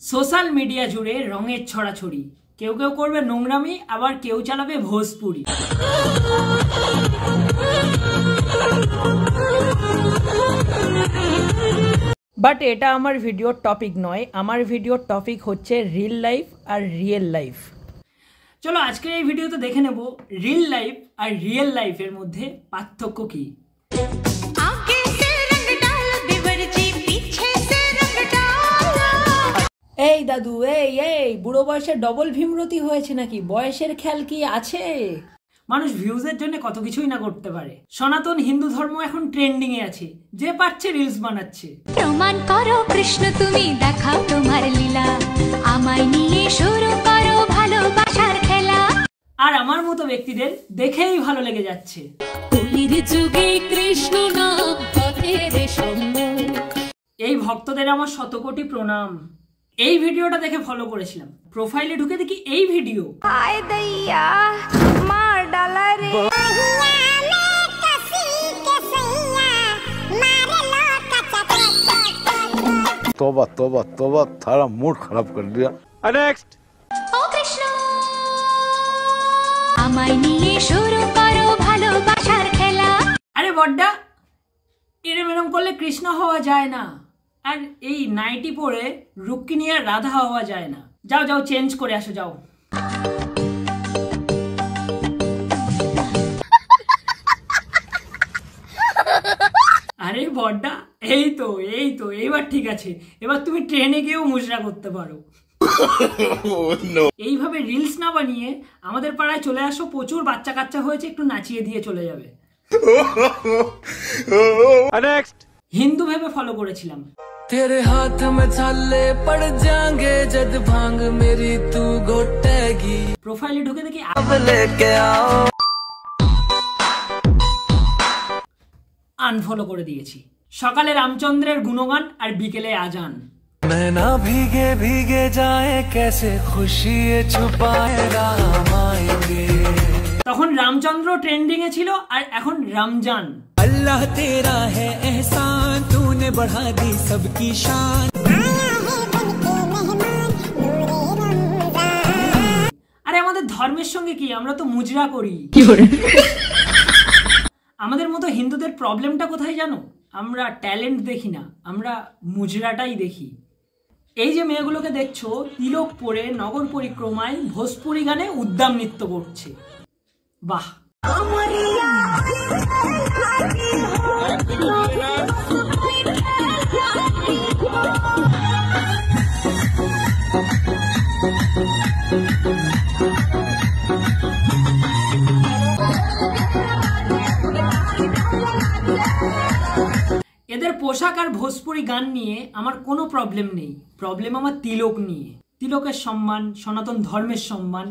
Social media জুড়ে রঙের ছড়াছড়ি, কেউ কেউ করবে নোংরামি, আবার কেউ চালাবে ভোজপুরি। বাট এটা আমার ভিডিওর টপিক নয়, আমার ভিডিওর টপিক হচ্ছে রিল লাইফ আর রিয়েল লাইফ। চলো আজকের এই ভিডিওতে দেখে নেব রিল লাইফ আর রিয়েল লাইফের মধ্যে পার্থক্য কি। এই দাদু, এই বুড়ো বয়সে ডবল ভীমরতি হয়েছে নাকি? বয়সের খেয়াল কি আছে? মানুষ ভিউজের জন্য কত কিছুই না করতে পারে। সনাতন হিন্দু ধর্ম এখন ট্রেন্ডিং এ আছে, যে পারছে রিলস বানাচ্ছে। প্রমাণ করো কৃষ্ণ, তুমি দেখাও তোমার লীলা, আমায় নিয়ে শুরু করো ভালোবাসার খেলা। আর আমার মতো ব্যক্তিদের দেখেই ভালো লেগে যাচ্ছে। কলির যুগে কৃষ্ণ নাম পথের সঙ্গ। এই ভক্তদের আমার শতকোটি প্রণাম। এই ভিডিওটা দেখে ফলো করেছিলাম, প্রোফাইলে ঢুকে দেখি এই ভিডিও। হায় দইয়া মার ডালা রে। तौबा तौबा तौबा, थारा मूड खराब कर दिया। नेक्स्ट। ও কৃষ্ণ আমায় নিয়ে শুরু করো ভালোবাসার খেলা। আরে বড্ডা, এরম এরম করলে কৃষ্ণ হওয়া যায় না। আর এই নাইটি পরে রুক্মিণী আর রাধা হওয়া যায় না। যাও যাও চেঞ্জ করে আসো, যাও। আরে বড্ডা, এই তো এইবার ঠিক আছে। এবার তুমি ট্রেনে গিয়েও মুজরা করতে পারো। এইভাবে রিলস না বানিয়ে আমাদের পাড়ায় চলে আসো, প্রচুর বাচ্চা কাচ্চা হয়েছে, একটু নাচিয়ে দিয়ে চলে যাবে। হিন্দু ভেবে ফলো করেছিলাম। तेरे हाथ में छाले पड़ जाएंगे जब भांग मेरी तू घोटेगी। প্রোফাইলে ঢুকে দেখি अब लेके आओ। আনফলো করে দিয়েছি। সকালে রামচন্দ্রের গুণগান আর বিকেলে আজান। नैना भीगे भीगे जाए कैसे खुशी छुपाए राम आएंगे। তখন রামচন্দ্র ট্রেন্ডিং এ ছিল, আর এখন রমজান। अल्लाह तेरा है एहसान, तूने बढ़ा दी सबकी शान। আরে আমাদের ধর্মের সঙ্গে কি? আমরা তো মুজরা করি। আমাদের মতো হিন্দুদের প্রবলেমটা কোথায় জানো? আমরা ট্যালেন্ট দেখি না, আমরা মুজরাটাই দেখি। এই যে মেয়েগুলোকে দেখছো তিলক পরে নগর পরিক্রমায় ভোজপুরি গানে উদ্দাম নৃত্য করছে, বাহ। এদের পোশাক আর ভোজপুরি গান নিয়ে আমার কোনো প্রবলেম নেই, প্রবলেম আমার তিলক নিয়ে। তিলকের সম্মান, সনাতন ধর্মের সম্মান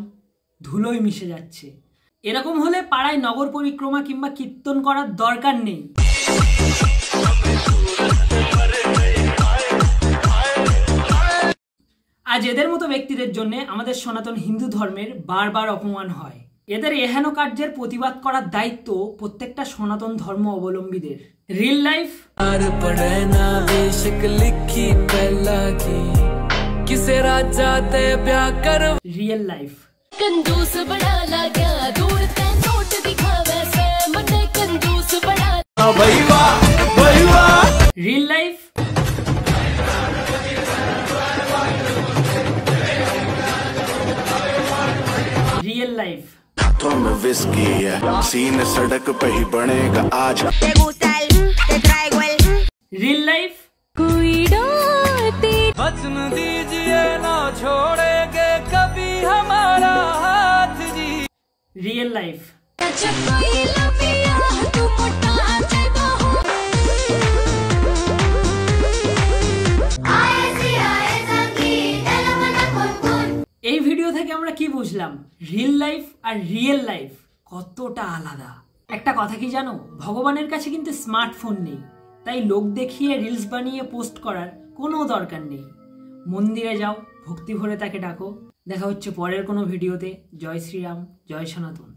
ধুলোয় মিশে যাচ্ছে। এরকম হলে পাড়ায় নগর পরিক্রমা কিংবা কীর্তন করার দরকার নেই। আজ এদের মতো ব্যক্তিদের জন্য আমাদের সনাতন হিন্দু ধর্মের বারবার অপমান হয়। এদের এহেন কার্যের প্রতিবাদ করার দায়িত্ব প্রত্যেকটা সনাতন ধর্ম অবলম্বীদের। রিল লাইফ আর পড়ে না বেশক লিখি পহলা কি किसे राजा ते ब्याह कर। रियल लाइफ कंजूस बड़ा लगा दूर ते नोट दिखावे से मने कंजूस बड़ा। भाई वाह। रियल लाइफ रियल लाइफ हाथों में विस्की है, सीने सड़क पे ही बनेगा आज। रियल लाइफ कोई डोती वचन दीजिए ना छोड़ेंगे कभी हमारा हाथ जी। रियल लाइफ कोई लपिया तू मोटा से बाहु। आए संगी तेलमना कोन। এই ভিডিও থেকে আমরা কি বুঝলাম? রিল লাইফ আর রিয়েল লাইফ কতটা আলাদা। একটা কথা কি জানো? ভগবানের কাছে কিন্তু স্মার্টফোন নেই, তাই লোক দেখিয়ে রিলস বানিয়ে পোস্ট করার কোনো দরকার নেই। মন্দিরে যাও, ভক্তি ভরে তাকে ডাকো। দেখা হচ্ছে পরের কোনো ভিডিওতে। জয় শ্রীরাম, জয় সনাতন।